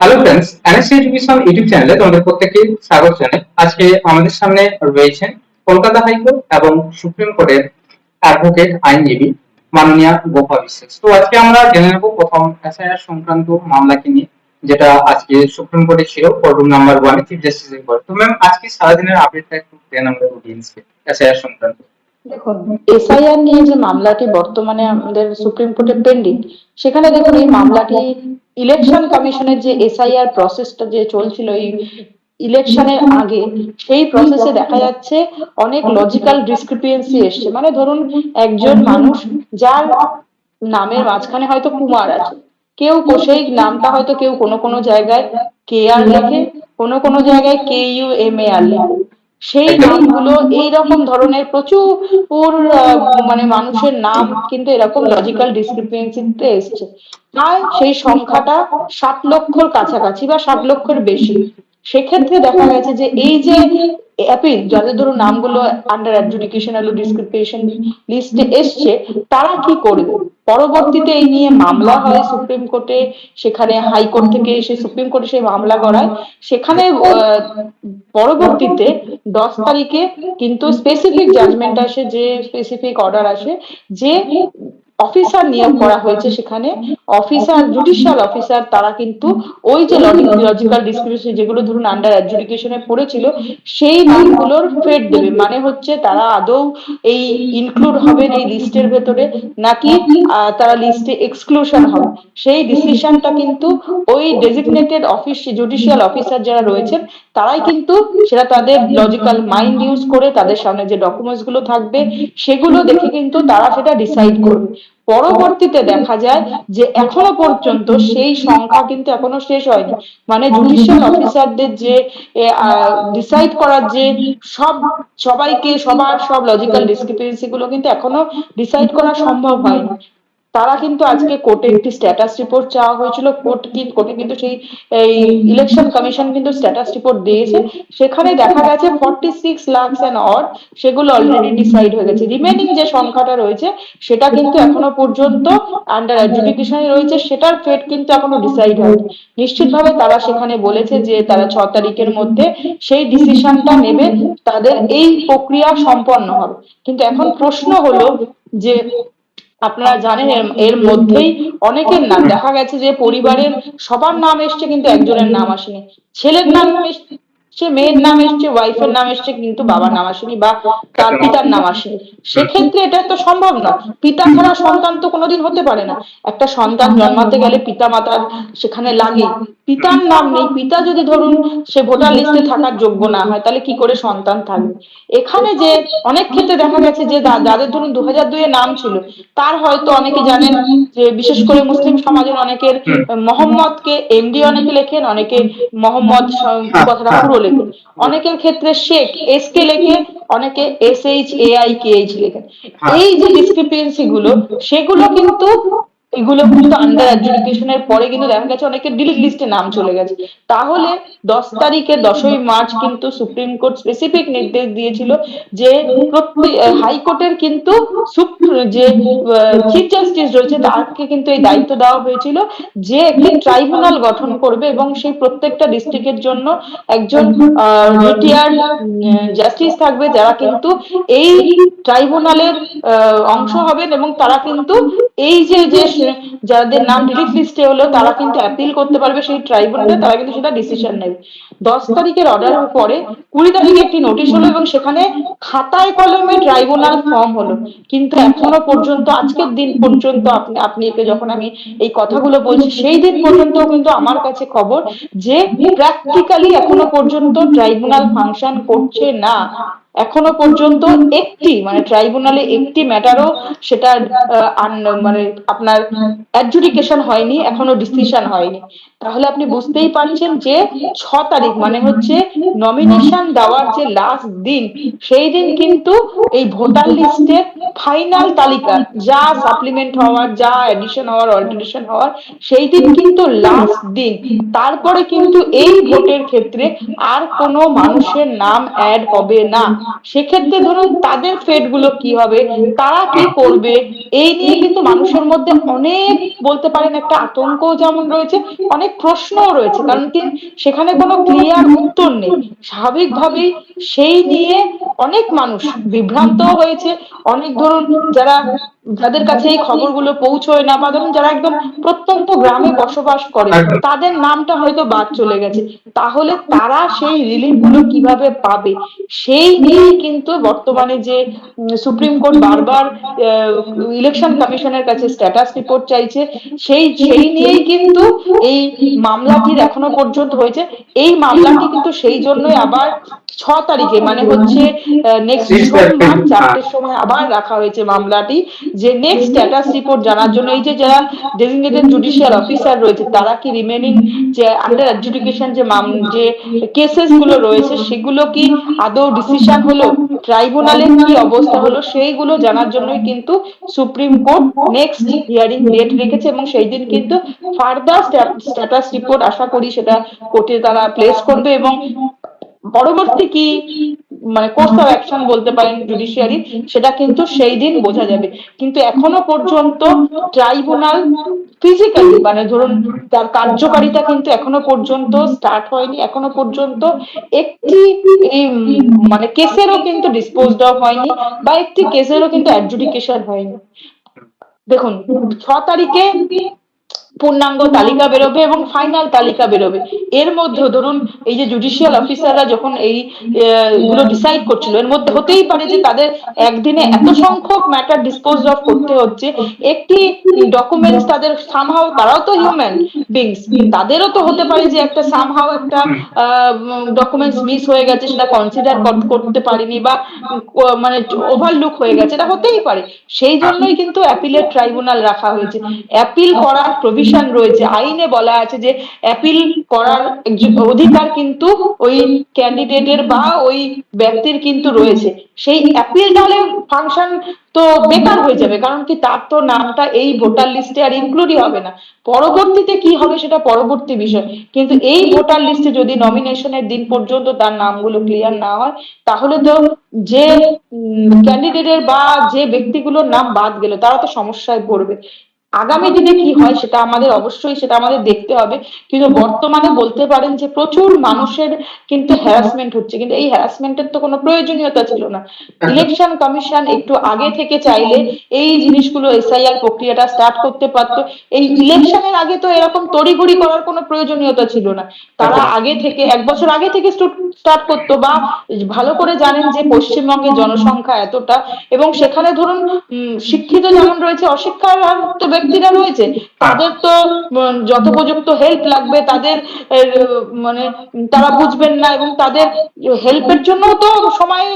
Hello friends, NSC education YouTube চ্যানেলে তোমাদের প্রত্যেককে স্বাগত জানাই। আজকে আমাদের সামনে রয়েছেন কলকাতা হাইকোর্ট এবং সুপ্রিম কোর্টের অ্যাডভোকেট আইনজীবী মাননীয়া গোপা বিশ্বাস। তো আজকে আমরা জেনে নেব প্রথম এসআইআর সংক্রান্ত মামলাকে নিয়ে, যেটা আজকে সুপ্রিম কোর্টে ছিল, কোর্ট রুম নাম্বার 1 চিফ জাস্টিসের কোর্ট। তো ম্যাম, আজকে সারাদিনের আপডেটটা একটু দেন আমাদের অডিয়েন্সকে এসআইআর সংক্রান্ত। দেখুন, এসআইআর নিয়ে যে মামলাটি বর্তমানে আমাদের সুপ্রিম কোর্টে পেন্ডিং, সেখানে দেখুন এই মামলাটি ইলেকশন কমিশনের যে এসআইআর প্রসেসটা যে চলছিল এই ইলেকশনের আগে, সেই প্রসেসে দেখা যাচ্ছে অনেক লজিক্যাল ডিসক্রিপিয়েন্সি এসছে। মানে ধরুন, একজন মানুষ যার নামের মাঝখানে হয়তো কুমার আছে, কেউ সেই নামটা হয়তো কেউ কোনো কোনো জায়গায় কে আর লেখে, কোনো কোনো জায়গায় KUMAR লেখে। সেই নামগুলো এইরকম ধরনের প্রচুর মানে মানুষের নাম কিন্তু এরকম লজিক্যাল ডিসক্রিপেন্সিতে এসছে। প্রায় সেই সংখ্যাটা 7 লক্ষর কাছাকাছি বা 7 লক্ষের বেশি। সেক্ষেত্রে দেখা গেছে যে এই যে অ্যাপিল, যাদের ধরুন নামগুলো আন্ডার অ্যাডজুডিকেশনাল ডিসক্রিপশন লিস্টে এসছে, তারা কি করবে? পরবর্তীতে এই নিয়ে মামলা হয় সুপ্রিম কোর্টে, সেখানে হাইকোর্ট থেকে এসে সুপ্রিম কোর্টে সেই মামলা গড়ায়। সেখানে পরবর্তীতে 10 তারিখে কিন্তু স্পেসিফিক জাজমেন্ট আসে, যে স্পেসিফিক অর্ডার আসে, যে অফিসার নিয়োগ করা হয়েছে সেখানে, অফিসার জুডিশিয়াল অফিসার, তারা কিন্তু ওই যে লজিক্যাল ডিসক্রিপশন যেগুলো ধরুন আন্ডার অ্যাডজুডিকেশনে পড়েছিল, সেই নামগুলোর ফের দেবে। মানে হচ্ছে তারা আদৌ এই ইনক্লুড হবেন এই লিস্টের ভেতরে, নাকি তারা লিস্টে এক্সক্লুশন হবে, সেই ডিসিশনটা কিন্তু ওই ডেজিগনেটেড অফিস জুডিশিয়াল অফিসার যারা রয়েছেন, তারাই কিন্তু সেটা তাদের লজিক্যাল মাইন্ড ইউজ করে তাদের সামনে যে ডকুমেন্টস গুলো থাকবে সেগুলো দেখে কিন্তু তারা সেটা ডিসাইড করবে। পরবর্তীতে দেখা যায় যে এখনো পর্যন্ত সেই সংখ্যা কিন্তু এখনো শেষ হয়নি। মানে জুডিশিয়াল অফিসারদের যে ডিসাইড করার যে সবাইকে সবার সব লজিক্যাল ডিসক্রিপেন্সি গুলো কিন্তু এখনো ডিসাইড করা সম্ভব হয়নি। তারা কিন্তু আজকে কোর্টে একটি স্ট্যাটাস রিপোর্ট চাওয়া হয়েছিল, কোর্টে কিন্তু সেই এই ইলেকশন কমিশন কিন্তু স্ট্যাটাস রিপোর্ট দিয়েছে। সেখানে দেখা গেছে 46 লাখ এন্ড অড সেগুলো অলরেডি ডিসাইড হয়ে গেছে। রিমেনিং যে সংখ্যাটা রয়েছে সেটা কিন্তু এখনো পর্যন্ত আন্ডার অ্যাডজুডিকেশনে রয়েছে, সেটার ফেট কিন্তু এখনো ডিসাইড হয়নি। নিশ্চিতভাবে তারা সেখানে বলেছে যে তারা 6 তারিখের মধ্যে সেই ডিসিশনটা নেবে, তাদের এই প্রক্রিয়া সম্পন্ন হবে। কিন্তু এখন প্রশ্ন হলো যে আপনারা জানেন এর মধ্যেই অনেকের নাম দেখা গেছে যে পরিবারের সবার নাম এসছে কিন্তু একজনের নাম আসেনি। ছেলের নাম এসছে, মেয়ের নাম এসছে, ওয়াইফের নাম এসছে, কিন্তু বাবার নাম আসেনি বা তার পিতার নাম আসেনি। সেক্ষেত্রে এটা তো সম্ভব না। পিতা ছাড়া সন্তান তো কোনোদিন হতে পারে না। একটা সন্তান জন্মাতে গেলে পিতা মাতার সেখানে লাগে, পিতার নাম নেই। পিতা যদি ধরুন সে ভোটার লিস্টে থাকার যোগ্য না হয়, তাহলে কি করে সন্তান থাকবে? এখানে যে অনেক ক্ষেত্রে দেখা গেছে যে যাদের ধরুন 2002 এ নাম ছিল, তার হয়তো অনেকে জানেন যে বিশেষ করে মুসলিম সমাজের অনেকের মোহাম্মদকে MD অনেকে লেখেন, অনেকে মোহাম্মদ কথাটা পুরো লেখেন, অনেকের ক্ষেত্রে শেখ SK লেখে, অনেকে SHAIKH লেখেন। এই যে ডিসক্রিপেন্সি গুলো, সেগুলো কিন্তু এগুলো কিন্তু আন্ডার অ্যাডজুডিকেশনের পরে কিন্তু দেখা গেছে অনেকের ডিলিট লিস্টে নাম চলে গেছে। তাহলে 10 তারিখে 10ই মার্চ কিন্তু সুপ্রিম কোর্ট স্পেসিফিক নির্দেশ দিয়েছিল যে প্রত্যেক হাইকোর্টের কিন্তু যে চিফ জাস্টিস রয়েছে তাকে কিন্তু এই দায়িত্ব দেওয়া হয়েছিল যে একটি ট্রাইব্যুনাল গঠন করবে এবং সেই প্রত্যেকটা ডিস্ট্রিক্টের জন্য একজন রিটায়ার্ড জাস্টিস থাকবে, যারা কিন্তু এই ট্রাইব্যুনালের অংশ হবেন এবং তারা কিন্তু এই যে যে যাদের নাম ডিলিট লিস্টে হলো তারা কিন্তু অ্যাপিল করতে পারবে সেই ট্রাইব্যুনালে, তারা কিন্তু সেটা ডিসিশন নেবে। 10 তারিখের অর্ডারের পরে 20 তারিখে একটি নোটিশ হলো এবং সেখানে খাতায় কলমে ট্রাইব্যুনাল ফর্ম হলো। কিন্তু এখনো পর্যন্ত আজকের দিন পর্যন্ত আপনি যখন আমি এই কথাগুলো বলছি, সেই দিন পর্যন্ত কিন্তু আমার কাছে খবর যে প্র্যাকটিক্যালি এখনো পর্যন্ত ট্রাইব্যুনাল ফাংশন করছে না। এখনো পর্যন্ত একটি মানে ট্রাইব্যুনালে একটি ম্যাটারও সেটা মানে আপনার অ্যাডজুডিকেশন হয়নি, এখনো ডিসিশন হয়নি। তাহলে আপনি বুঝতেই পারছেন যে 6 তারিখ মানে হচ্ছে নমিনেশন দেওয়ার যে লাস্ট দিন, সেই দিন কিন্তু এই ভোটার লিস্টের ফাইনাল তালিকা যা সাপ্লিমেন্ট হওয়ার, যা এডিশন হওয়ার, অল্টারেশন হওয়ার, সেই দিন কিন্তু লাস্ট দিন। তারপরে কিন্তু এই ভোটের ক্ষেত্রে আর কোনো মানুষের নাম অ্যাড হবে না। সেক্ষেত্রে ধরুন তাদের ফেট গুলো কি হবে, তারা কি করবে, এই নিয়ে কিন্তু মানুষের মধ্যে অনেক, বলতে পারেন একটা আতঙ্ক যেমন রয়েছে, অনেক প্রশ্নও রয়েছে। কারণ কি সেখানে কোনো ক্লিয়ার উত্তর নেই। স্বাভাবিকভাবেই সেই নিয়ে অনেক মানুষ বিভ্রান্ত হয়েছে। অনেক ধরুন যারা, যাদের কাছে এই খবরগুলো পৌঁছয় না, বা ধরুন যারা একদম প্রত্যন্ত গ্রামে বসবাস করে, একদম। তাদের নামটা হয়তো বাদ চলে গেছে। তাহলে তারা সেই রিলিফ গুলো কিভাবে পাবে, সেই নিয়েই কিন্তু বর্তমানে যে সুপ্রিম কোর্ট বারবার ইলেকশন কমিশনের কাছে স্ট্যাটাস রিপোর্ট চাইছে, সেই নিয়েই কিন্তু এই মামলাটির এখনো পর্যন্ত হয়েছে। এই মামলাটি কিন্তু সেই জন্যই আবার 6 তারিখে, মানে হচ্ছে নেক্সট 6 সোমবার এপ্রিল। 4টের সময় আবার রাখা হয়েছে মামলাটি, যে নেক্সট স্ট্যাটাস রিপোর্ট জানার জন্য। এই যে যারা ডেজিগনেটেড জুডিশিয়াল অফিসার রয়েছে, তারা কি রিমেনিং যে আন্ডার অ্যাডজুডিকেশন যে কেসেস গুলো রয়েছে, সেগুলো কি আদৌ ডিসিশন হলো, ট্রাইব্যুনালের কি অবস্থা হলো, সেইগুলো জানার জন্যই কিন্তু Supreme Court next hearing date রেখেছে। এবং সেই দিন কিন্তু ফার্দার স্ট্যাটাস রিপোর্ট আশা করি সেটা কোর্টে তারা প্লেস করবে, এবং পরবর্তী কি মানে কোর্স অফ অ্যাকশন বলতে পারেন জুডিশিয়ারি, সেটা কিন্তু সেই দিন বোঝা যাবে। কিন্তু এখনো পর্যন্ত ট্রাইব্যুনাল ফিজিক্যালি, মানে ধরুন তার কার্যকারিতা কিন্তু এখনো পর্যন্ত স্টার্ট হয়নি। এখনো পর্যন্ত একটি এই মানে কেসেরও কিন্তু ডিসপোজড অফ হয়নি, বা একটি কেসেরও কিন্তু অ্যাডজুডিকেশন হয়নি। দেখুন 6 তারিখে পূর্ণাঙ্গ তালিকা বেরোবে এবং ফাইনাল তালিকা বেরোবে। এর মধ্যে ধরুন এই যে জুডিশিয়াল অফিসাররা যখন এই গুলো ডিসাইড করছিল, এর মধ্যে হতেই পারে যে তাদের একদিনে এত সংখ্যক ম্যাটার ডিসপোজ অফ করতে হচ্ছে। একটি ডকুমেন্টস তাদের সামহাও, তারাও তো হিউম্যান বিংস, তাদেরও তো হতে পারে যে একটা সামহাও একটা ডকুমেন্টস মিস হয়ে গেছে, সেটা কনসিডার করতে পারেনি, বা মানে ওভারলুক হয়ে গেছে, এটা হতেই পারে। সেই জন্যই কিন্তু অ্যাপিলেট ট্রাইব্যুনাল রাখা হয়েছে। অ্যাপিল করার প্রভিশন রয়েছে, আইনে বলা আছে যে অ্যাপিল করার অধিকার কিন্তু ওই ক্যান্ডিডেটের বা ওই ব্যক্তির কিন্তু রয়েছে। সেই অ্যাপিল তাহলে ফাংশন তো বেকার হয়ে যাবে, কারণ কি তার তো নামটা এই ভোটার লিস্টে আর ইনক্লুডই হবে না। পরবর্তীতে কি হবে সেটা পরবর্তী বিষয়, কিন্তু এই ভোটার লিস্টে যদি নমিনেশনের দিন পর্যন্ত তার নামগুলো ক্লিয়ার না হয়, তাহলে তো যে ক্যান্ডিডেটের বা যে ব্যক্তিগুলোর নাম বাদ গেল, তারা তো সমস্যায় পড়বে। আগামী দিনে কি হয় সেটা আমাদের অবশ্যই, সেটা আমাদের দেখতে হবে। কিন্তু বর্তমানে বলতে পারেন যে প্রচুর মানুষের কিন্তু হ্যারাসমেন্ট হচ্ছে, কিন্তু এই হ্যারাসমেন্টের তো কোনো প্রয়োজনীয়তা ছিল না। ইলেকশন কমিশন একটু আগে থেকে চাইলে এই জিনিসগুলো, এসআইআর প্রক্রিয়াটা স্টার্ট করতে পারতো। এই ইলেকশনের আগে তো এরকম তড়িঘড়ি করার কোনো প্রয়োজনীয়তা ছিল না। তারা আগে থেকে, 1 বছর আগে থেকে স্টার্ট করতো। বা ভালো করে জানেন যে পশ্চিমবঙ্গের জনসংখ্যা এতটা, এবং সেখানে ধরুন শিক্ষিত যেমন রয়েছে, অশিক্ষিত ব্যক্তিরা রয়েছে, তাদের তো যথোপযুক্ত হেল্প লাগবে। তাদের মানে তারা বুঝবেন না, এবং তাদের হেল্পের জন্য তো সময়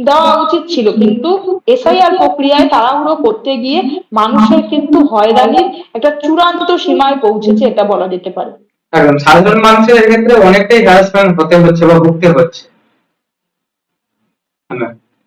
দেওয়া উচিত ছিল। কিন্তু এসআইআর প্রক্রিয়ায় তাড়াহুড়ো করতে গিয়ে মানুষের কিন্তু হয়রানির একটা চূড়ান্ত সীমায় পৌঁছেছে, এটা বলা যেতে পারে। একদম, সাধারণ মানুষের এক্ষেত্রে অনেকটাই হ্যারাসমেন্ট হতে হচ্ছে বা ভুগতে হচ্ছে।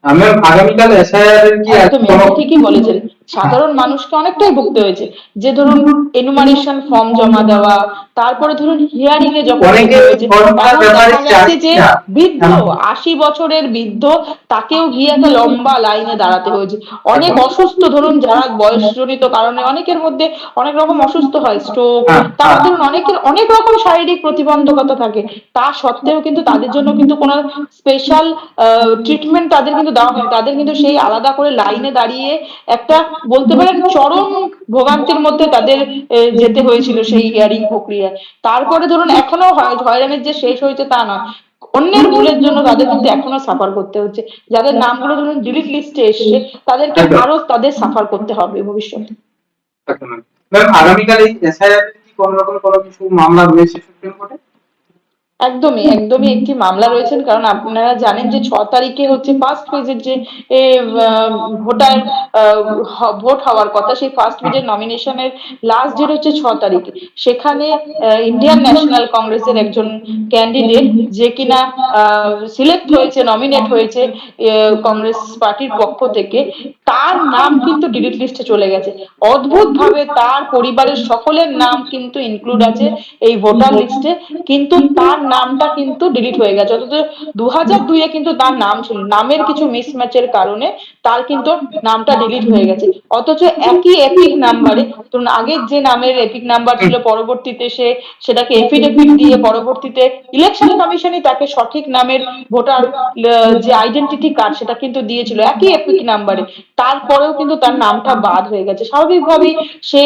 ম্যাম, আগামীকাল এসআইআর এর কি একদমই, কোনো? আপনি ঠিকই বলেছেন। সাধারণ মানুষকে অনেকটাই ভুগতে হয়েছে। যে ধরুন এনুমারেশন ফর্ম জমা দেওয়া, তারপরে ধরুন হিয়ারিং এ যখন অনেকে যেতে হয়েছে, ফর্মটার এমন ব্যাপারে দেখা গেছে যে জানে না। বৃদ্ধ, 80 বছরের বৃদ্ধ, তাকেও গিয়ে একটা লম্বা লাইনে দাঁড়াতে হয়েছে। অনেক একদম। অসুস্থ, ধরুন যারা বয়সজনিত কারণে, অনেকের মধ্যে অনেক রকম অসুস্থ হয়, স্ট্রোক, হ্যাঁ, তারপর হ্যাঁ। ধরুন অনেকের অনেক রকম শারীরিক প্রতিবন্ধকতা থাকে। তা সত্ত্বেও কিন্তু তাদের জন্য কিন্তু কোনো স্পেশাল ট্রিটমেন্ট তাদের কিন্তু দেওয়া হয়নি। তাদের কিন্তু সেই আলাদা করে লাইনে দাঁড়িয়ে একটা, বলতে পারেন চরম ভোগান্তির মধ্যে তাদের যেতে হয়েছিল সেই হিয়ারিং প্রক্রিয়ায়। তারপরে ধরুন এখনো হয়রানির যে শেষ হয়েছে তা নয়, অন্যের ভুলের জন্য তাদের কিন্তু এখনো সাফার করতে হচ্ছে। যাদের নামগুলো ধরুন ডিলিট লিস্টে এসছে, তাদেরকে একদম। আরো তাদের সাফার করতে হবে ভবিষ্যতে। একদম। ম্যাম, আগামীকাল এই এসআইআর এর কি কোনো রকম কোনো কিছু মামলা রয়েছে সুপ্রিম কোর্টে? একদমই একদমই একটি মামলা রয়েছেন, কারণ আপনারা জানেন যে 6 তারিখে হচ্ছে ফার্স্ট ফেজের যে এ, ভোটার ভোট হওয়ার কথা, সেই ফার্স্ট ফেজের নমিনেশনের লাস্ট ডেট হচ্ছে 6 তারিখ। সেখানে ইন্ডিয়ান ন্যাশনাল কংগ্রেসের একজন ক্যান্ডিডেট, যে কিনা সিলেক্ট হয়েছে, নমিনেট হয়েছে কংগ্রেস পার্টির পক্ষ থেকে, তার নাম কিন্তু ডিলিট লিস্টে চলে গেছে। অদ্ভুত ভাবে তার পরিবারের সকলের নাম কিন্তু ইনক্লুড আছে এই ভোটার লিস্টে, কিন্তু তার নামটা কিন্তু ডিলিট হয়ে গেছে। অথচ 2002-এ কিন্তু তার নাম ছিল, নামের কিছু মিসম্যাচের কারণে তার কিন্তু নামটা ডিলিট হয়ে গেছে। অথচ একই এপিক নাম্বারে, ধরুন আগের যে নামের এপিক নাম্বার ছিল, পরবর্তীতে সে সেটাকে এফিডেভিট দিয়ে পরবর্তীতে ইলেকশন কমিশনই তাকে সঠিক নামের ভোটার যে আইডেন্টিটি কার্ড সেটা কিন্তু দিয়েছিল একই এপিক নাম্বারে, তারপরেও কিন্তু তার নামটা বাদ হয়ে গেছে। স্বাভাবিকভাবেই সে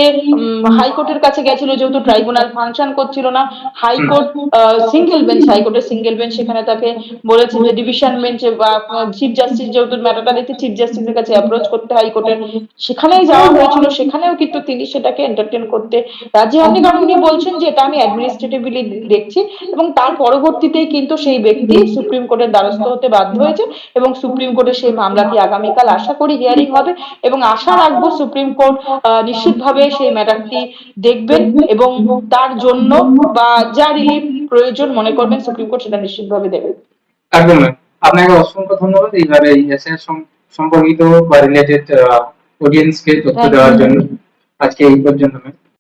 হাইকোর্টের কাছে গেছিল, যেহেতু ট্রাইব্যুনাল ফাংশন করছিল না। হাইকোর্ট সিঙ্গেল বেঞ্চ, হাইকোর্টের সিঙ্গেল বেঞ্চ সেখানে তাকে বলেছে যে ডিভিশন বেঞ্চে বা চিফ জাস্টিস, যেহেতু ম্যাটারটা দেখতে চিফ জাস্টিসের কাছে অ্যাপ্রোচ করতে হাইকোর্টের, সেখানেই যাওয়া হয়েছিল। সেখানেও কিন্তু তিনি সেটাকে এন্টারটেন করতে রাজি হননি, কারণ উনি বলছেন যে এটা আমি অ্যাডমিনিস্ট্রেটিভলি দেখছি। এবং তার পরবর্তীতেই কিন্তু সেই ব্যক্তি সুপ্রিম কোর্টের দ্বারস্থ হতে বাধ্য হয়েছে, এবং সুপ্রিম কোর্টে সেই মামলাটি আগামীকাল আশা করি হিয়ারিং হবে, এবং আশা রাখবো সুপ্রিম কোর্ট নিশ্চিতভাবে সেই ম্যাটারটি দেখবেন, এবং তার জন্য বা যা রিলিফ প্রয়োজন মনে করবেন সুপ্রিম কোর্ট সেটা নিশ্চিতভাবে দেবেন। একদম ম্যাম, আপনাকে অসংখ্য ধন্যবাদ এইভাবে এই এসআইআর সম্পর্কিত বা রিলেটেড অডিয়েন্সকে তথ্য থ্যাংক দেওয়ার ইউ। জন্য। আজকে এই পর্যন্ত ম্যাম।